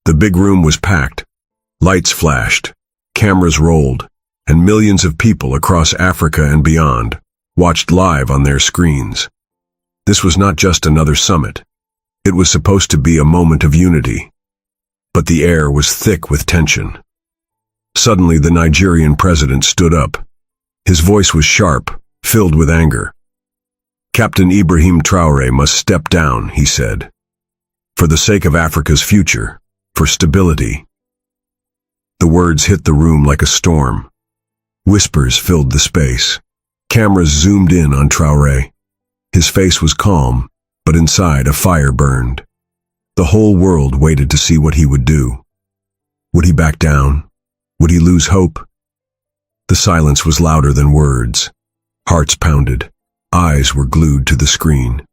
The big room was packed. Lights flashed, cameras rolled, and millions of people across Africa and beyond watched live on their screens. This was not just another summit. It was supposed to be a moment of unity. But the air was thick with tension. Suddenly, the Nigerian president stood up. His voice was sharp, filled with anger. "Captain Ibrahim Traoré must step down," he said. "For the sake of Africa's future, for stability." The words hit the room like a storm. Whispers filled the space. Cameras zoomed in on Traoré. His face was calm, but inside a fire burned. The whole world waited to see what he would do. Would he back down? Would he lose hope? The silence was louder than words. Hearts pounded. Eyes were glued to the screen.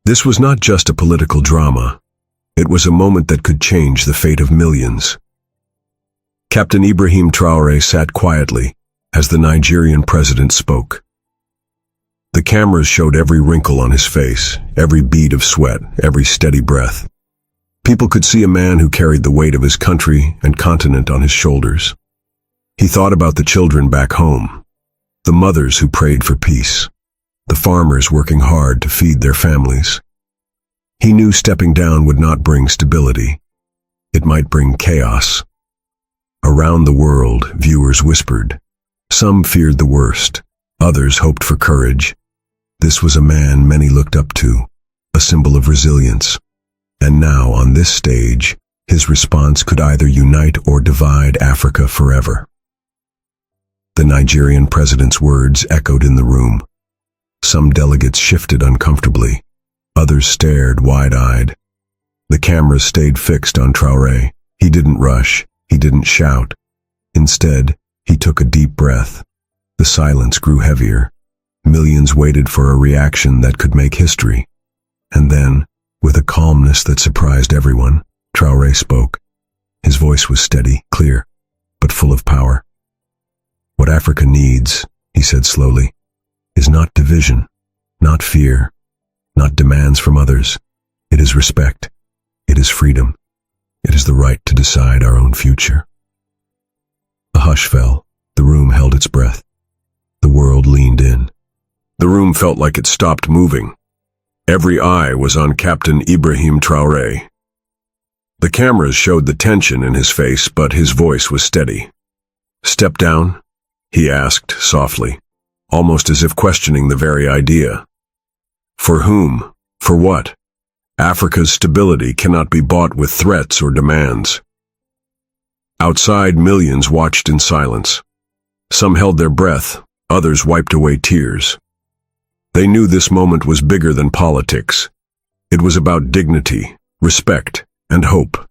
This was not just a political drama. It was a moment that could change the fate of millions. Captain Ibrahim Traoré sat quietly as the Nigerian president spoke. The cameras showed every wrinkle on his face, every bead of sweat, every steady breath. People could see a man who carried the weight of his country and continent on his shoulders. He thought about the children back home, the mothers who prayed for peace, the farmers working hard to feed their families. He knew stepping down would not bring stability. It might bring chaos. Around the world, viewers whispered. Some feared the worst. Others hoped for courage. This was a man many looked up to, a symbol of resilience. And now, on this stage, his response could either unite or divide Africa forever. The Nigerian president's words echoed in the room. Some delegates shifted uncomfortably. Others stared wide-eyed. The cameras stayed fixed on Traoré. He didn't rush. He didn't shout. Instead, he took a deep breath. The silence grew heavier. Millions waited for a reaction that could make history. And then, with a calmness that surprised everyone, Traoré spoke. His voice was steady, clear, but full of power. "What Africa needs," he said slowly, "is not division, not fear, not demands from others. It is respect. It is freedom. It is the right to decide our own future." A hush fell. The room held its breath. The world leaned in. The room felt like it stopped moving. Every eye was on Captain Ibrahim Traoré. The cameras showed the tension in his face, but his voice was steady. "Step down?" he asked softly, almost as if questioning the very idea. "For whom? For what? Africa's stability cannot be bought with threats or demands." Outside, millions watched in silence. Some held their breath, others wiped away tears. They knew this moment was bigger than politics. It was about dignity, respect, and hope.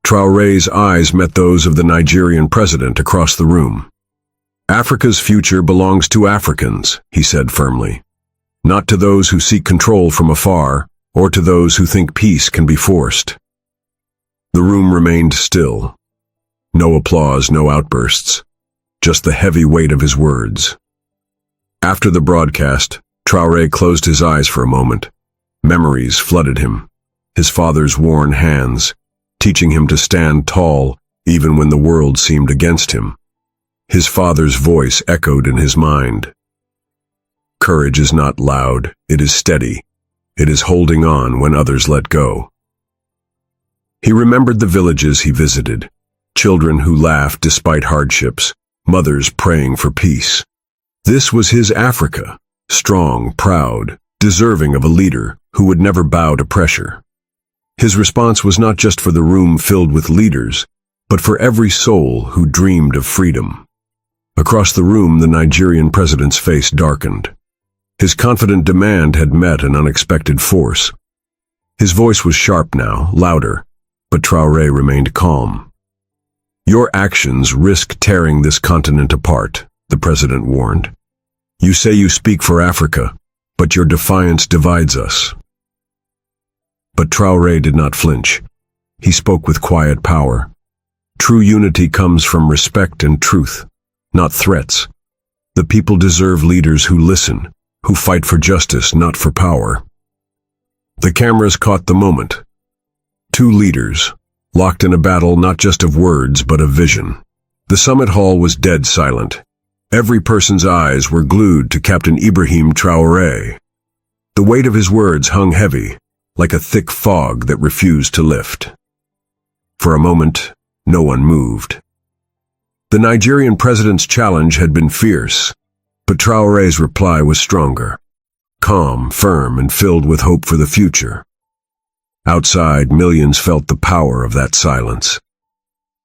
Traoré's eyes met those of the Nigerian president across the room. "Africa's future belongs to Africans," he said firmly. "Not to those who seek control from afar, or to those who think peace can be forced." The room remained still. No applause, no outbursts. Just the heavy weight of his words. After the broadcast, Traoré closed his eyes for a moment. Memories flooded him. His father's worn hands, teaching him to stand tall even when the world seemed against him. His father's voice echoed in his mind. "Courage is not loud, it is steady. It is holding on when others let go." He remembered the villages he visited, children who laughed despite hardships, mothers praying for peace. This was his Africa, strong, proud, deserving of a leader who would never bow to pressure. His response was not just for the room filled with leaders, but for every soul who dreamed of freedom. Across the room, the Nigerian president's face darkened. His confident demand had met an unexpected force. His voice was sharp now, louder, but Traoré remained calm. "Your actions risk tearing this continent apart," the president warned. "You say you speak for Africa, but your defiance divides us." But Traoré did not flinch. He spoke with quiet power. "True unity comes from respect and truth, not threats. The people deserve leaders who listen, who fight for justice, not for power." The cameras caught the moment. Two leaders, locked in a battle not just of words but of vision. The summit hall was dead silent. Every person's eyes were glued to Captain Ibrahim Traoré. The weight of his words hung heavy, like a thick fog that refused to lift. For a moment, no one moved. The Nigerian president's challenge had been fierce, but Traoré's reply was stronger, calm, firm, and filled with hope for the future. Outside, millions felt the power of that silence.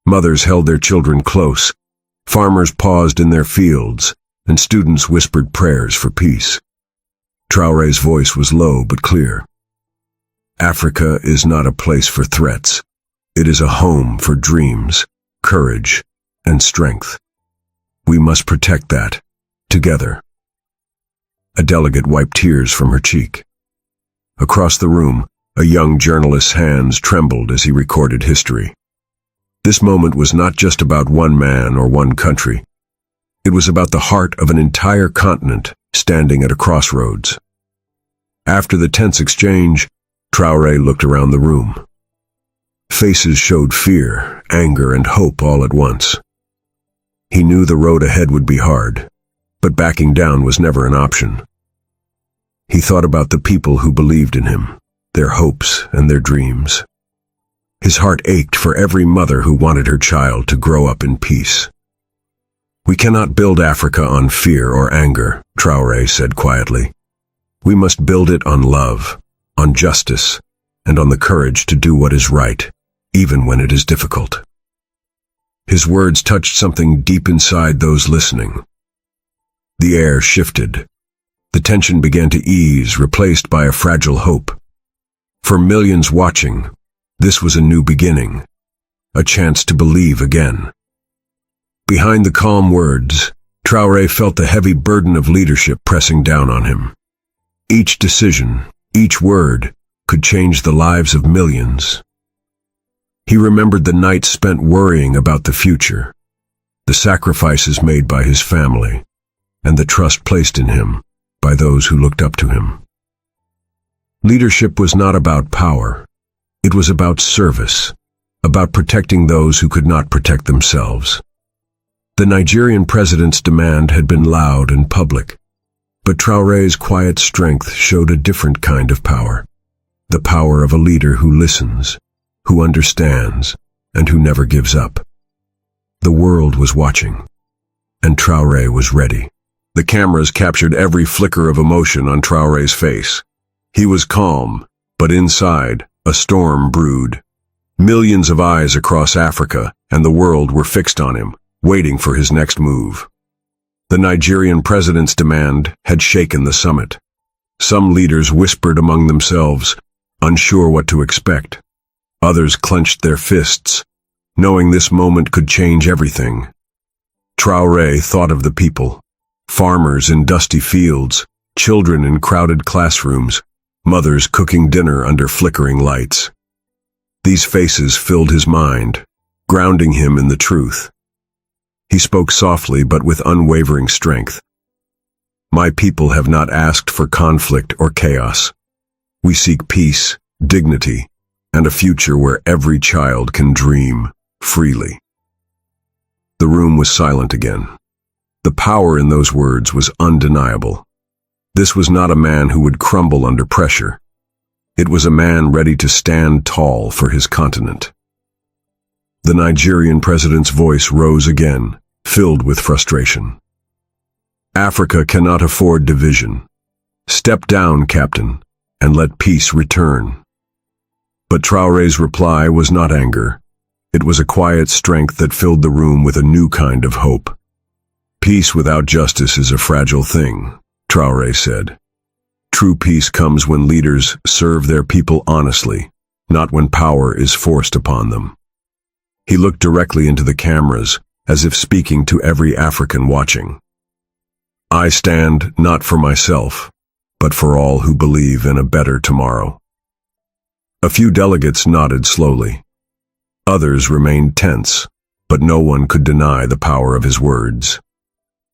Mothers held their children close, farmers paused in their fields, and students whispered prayers for peace. Traoré's voice was low but clear. Africa is not a place for threats. It is a home for dreams, courage, and strength. We must protect that, together. A delegate wiped tears from her cheek. Across the room, a young journalist's hands trembled as he recorded history. This moment was not just about one man or one country. It was about the heart of an entire continent standing at a crossroads. After the tense exchange, Traoré looked around the room. Faces showed fear, anger, and hope all at once. He knew the road ahead would be hard, but backing down was never an option. He thought about the people who believed in him, their hopes and their dreams. His heart ached for every mother who wanted her child to grow up in peace. We cannot build Africa on fear or anger, Traoré said quietly. We must build it on love, on justice, and on the courage to do what is right, even when it is difficult. His words touched something deep inside those listening. The air shifted. The tension began to ease, replaced by a fragile hope. For millions watching, this was a new beginning, a chance to believe again. Behind the calm words, Traoré felt the heavy burden of leadership pressing down on him. Each decision, each word, could change the lives of millions. He remembered the nights spent worrying about the future, the sacrifices made by his family, and the trust placed in him by those who looked up to him. Leadership was not about power. It was about service, about protecting those who could not protect themselves. The Nigerian president's demand had been loud and public, but Traoré's quiet strength showed a different kind of power, the power of a leader who listens, who understands, and who never gives up. The world was watching, and Traoré was ready. The cameras captured every flicker of emotion on Traoré's face. He was calm, but inside, a storm brewed. Millions of eyes across Africa and the world were fixed on him, waiting for his next move. The Nigerian president's demand had shaken the summit. Some leaders whispered among themselves, unsure what to expect. Others clenched their fists, knowing this moment could change everything. Traoré thought of the people, farmers in dusty fields, children in crowded classrooms, mothers cooking dinner under flickering lights. These faces filled his mind, grounding him in the truth. He spoke softly but with unwavering strength. My people have not asked for conflict or chaos. We seek peace, dignity, and a future where every child can dream freely. The room was silent again. The power in those words was undeniable. This was not a man who would crumble under pressure. It was a man ready to stand tall for his continent. The Nigerian president's voice rose again, filled with frustration. Africa cannot afford division. Step down, Captain, and let peace return. But Traoré's reply was not anger. It was a quiet strength that filled the room with a new kind of hope. Peace without justice is a fragile thing, Traoré said. True peace comes when leaders serve their people honestly, not when power is forced upon them. He looked directly into the cameras, as if speaking to every African watching. I stand not for myself, but for all who believe in a better tomorrow. A few delegates nodded slowly. Others remained tense, but no one could deny the power of his words.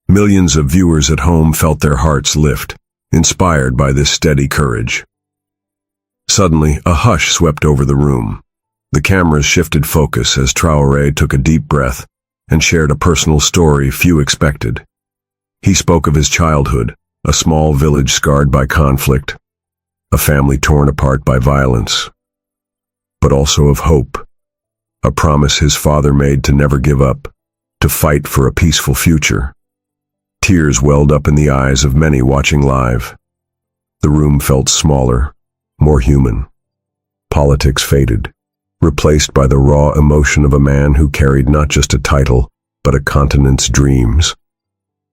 Millions of viewers at home felt their hearts lift, inspired by this steady courage. Suddenly, a hush swept over the room. The cameras shifted focus as Traoré took a deep breath and shared a personal story few expected. He spoke of his childhood, a small village scarred by conflict, a family torn apart by violence, but also of hope, a promise his father made to never give up, to fight for a peaceful future. Tears welled up in the eyes of many watching live. The room felt smaller, more human. Politics faded, replaced by the raw emotion of a man who carried not just a title, but a continent's dreams.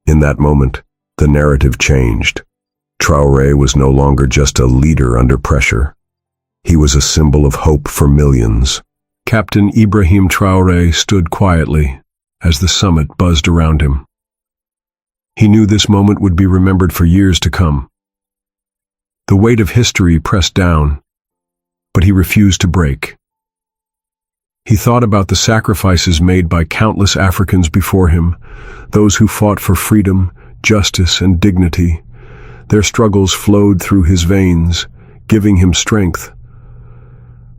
In that moment, the narrative changed. Traoré was no longer just a leader under pressure. He was a symbol of hope for millions. Captain Ibrahim Traoré stood quietly as the summit buzzed around him. He knew this moment would be remembered for years to come. The weight of history pressed down, but he refused to break. He thought about the sacrifices made by countless Africans before him, those who fought for freedom, justice, and dignity. Their struggles flowed through his veins, giving him strength.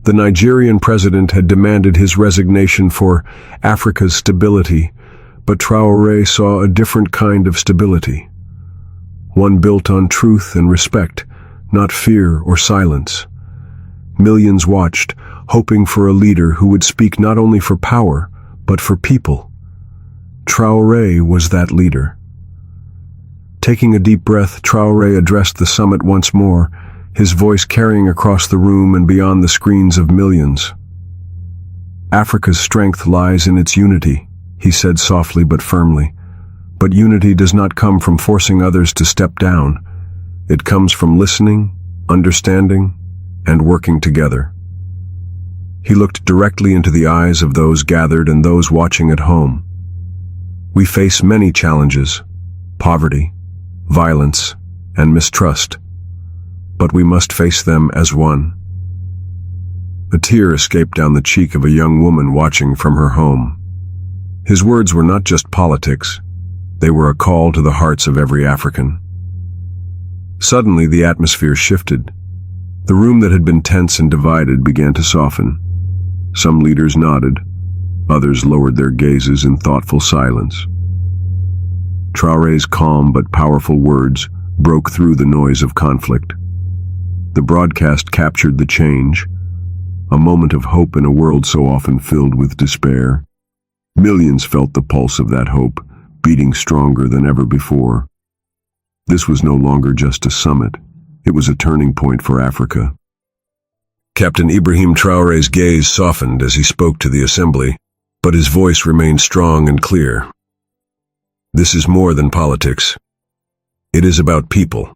The Nigerian president had demanded his resignation for Africa's stability, but Traoré saw a different kind of stability, one built on truth and respect, not fear or silence. Millions watched, hoping for a leader who would speak not only for power, but for people. Traoré was that leader. Taking a deep breath, Traoré addressed the summit once more, his voice carrying across the room and beyond the screens of millions. Africa's strength lies in its unity, he said softly but firmly. But unity does not come from forcing others to step down. It comes from listening, understanding, and working together. He looked directly into the eyes of those gathered and those watching at home. We face many challenges: poverty, violence, and mistrust. But we must face them as one. A tear escaped down the cheek of a young woman watching from her home. His words were not just politics, they were a call to the hearts of every African. Suddenly the atmosphere shifted. The room that had been tense and divided began to soften. Some leaders nodded, others lowered their gazes in thoughtful silence. Traoré's calm but powerful words broke through the noise of conflict. The broadcast captured the change, a moment of hope in a world so often filled with despair. Millions felt the pulse of that hope, beating stronger than ever before. This was no longer just a summit, it was a turning point for Africa. Captain Ibrahim Traoré's gaze softened as he spoke to the assembly, but his voice remained strong and clear. This is more than politics. It is about people.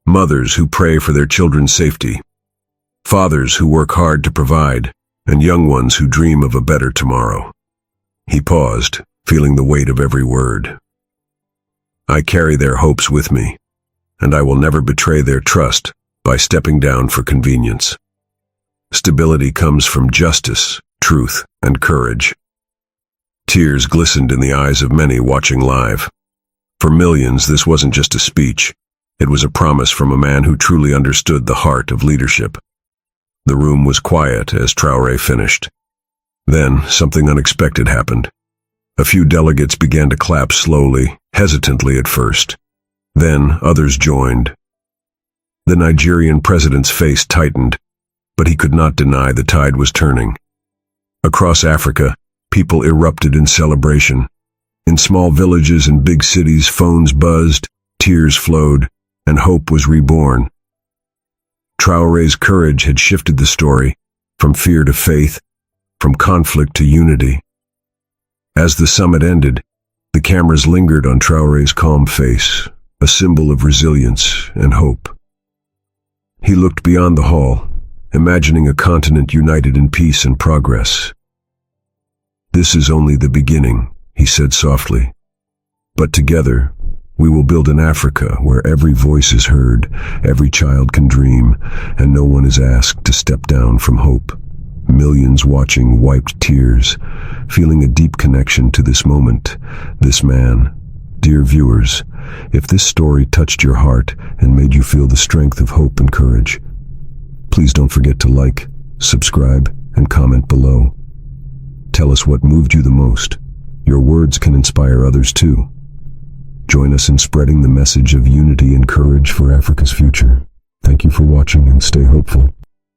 Mothers who pray for their children's safety, fathers who work hard to provide, and young ones who dream of a better tomorrow. He paused, feeling the weight of every word. I carry their hopes with me, and I will never betray their trust by stepping down for convenience. Stability comes from justice, truth, and courage. Tears glistened in the eyes of many watching live. For millions, this wasn't just a speech. It was a promise from a man who truly understood the heart of leadership. The room was quiet as Traoré finished. Then, something unexpected happened. A few delegates began to clap slowly, hesitantly at first. Then, others joined. The Nigerian president's face tightened, but he could not deny the tide was turning. Across Africa, people erupted in celebration. In small villages and big cities, phones buzzed, tears flowed, and hope was reborn. Traoré's courage had shifted the story, from fear to faith, from conflict to unity. As the summit ended, the cameras lingered on Traoré's calm face, a symbol of resilience and hope. He looked beyond the hall, imagining a continent united in peace and progress. This is only the beginning, he said softly. But together, we will build an Africa where every voice is heard, every child can dream, and no one is asked to step down from hope. Millions watching wiped tears, feeling a deep connection to this moment, this man. Dear viewers, if this story touched your heart and made you feel the strength of hope and courage, please don't forget to like, subscribe, and comment below. Tell us what moved you the most. Your words can inspire others too. Join us in spreading the message of unity and courage for Africa's future. Thank you for watching and stay hopeful.